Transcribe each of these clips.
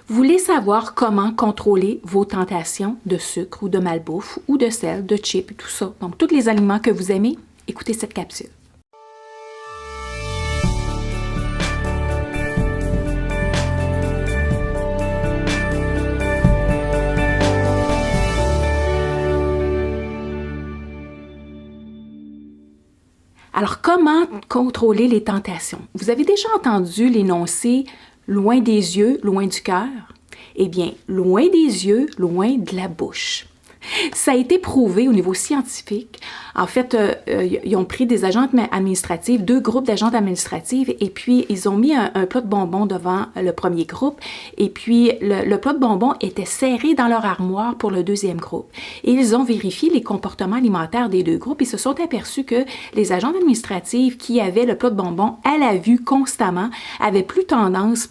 Vous voulez savoir comment contrôler vos tentations de sucre ou de malbouffe ou de sel, de chips et tout ça. Donc, tous les aliments que vous aimez, écoutez cette capsule. Alors, comment contrôler les tentations? Vous avez déjà entendu l'énoncé « loin des yeux, loin du cœur ». Eh bien, loin des yeux, loin de la bouche. Ça a été prouvé au niveau scientifique. En fait, ils ont pris des agentes administratives, 2 groupes d'agentes administratives, et puis ils ont mis un plat de bonbons devant le premier groupe, et puis le plat de bonbons était serré dans leur armoire pour le deuxième groupe. Et ils ont vérifié les comportements alimentaires des 2 groupes et se sont aperçus que les agentes administratives qui avaient le plat de bonbons à la vue constamment avaient plus tendance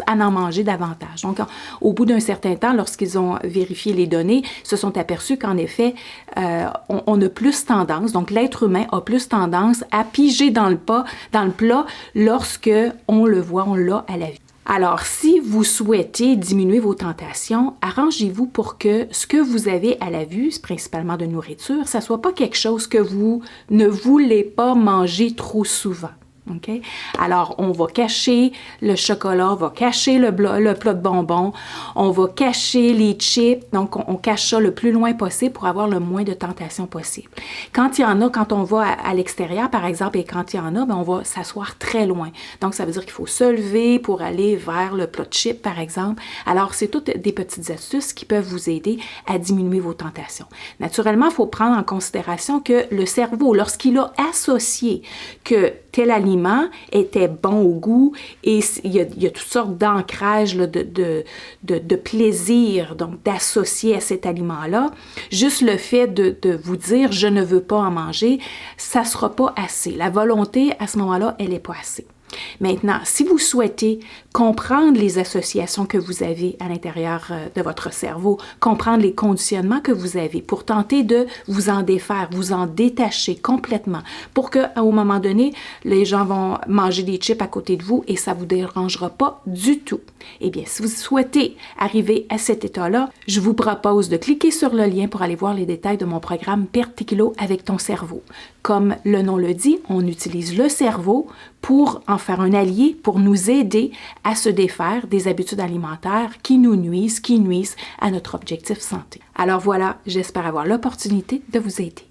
à en manger davantage. Donc, au bout d'un certain temps, lorsqu'ils ont vérifié les données, se sont aperçus qu'en effet, on a plus tendance, donc l'être humain a plus tendance à piger dans le plat lorsque on le voit, on l'a à la vue. Alors, si vous souhaitez diminuer vos tentations, arrangez-vous pour que ce que vous avez à la vue, principalement de nourriture, ça ne soit pas quelque chose que vous ne voulez pas manger trop souvent. Okay? Alors, on va cacher le chocolat, on va cacher le plat de bonbons, on va cacher les chips, donc on cache ça le plus loin possible pour avoir le moins de tentations possible. Quand il y en a, quand on va à l'extérieur, par exemple, et quand il y en a, on va s'asseoir très loin. Donc, ça veut dire qu'il faut se lever pour aller vers le plat de chips, par exemple. Alors, c'est toutes des petites astuces qui peuvent vous aider à diminuer vos tentations. Naturellement, il faut prendre en considération que le cerveau, lorsqu'il a associé que tel aliment était bon au goût et il y a toutes sortes d'ancrages de plaisir, donc d'associer à cet aliment-là. Juste le fait de vous dire « je ne veux pas en manger », ça ne sera pas assez. La volonté, à ce moment-là, elle n'est pas assez. Maintenant, si vous souhaitez comprendre les associations que vous avez à l'intérieur de votre cerveau, comprendre les conditionnements que vous avez pour tenter de vous en défaire, vous en détacher complètement pour qu'au moment donné, les gens vont manger des chips à côté de vous et ça ne vous dérangera pas du tout. Eh bien, si vous souhaitez arriver à cet état-là, je vous propose de cliquer sur le lien pour aller voir les détails de mon programme Perte tes kilos avec ton cerveau. Comme le nom le dit, on utilise le cerveau pour en faire un allié, pour nous aider à se défaire des habitudes alimentaires qui nous nuisent, qui nuisent à notre objectif santé. Alors voilà, j'espère avoir l'opportunité de vous aider.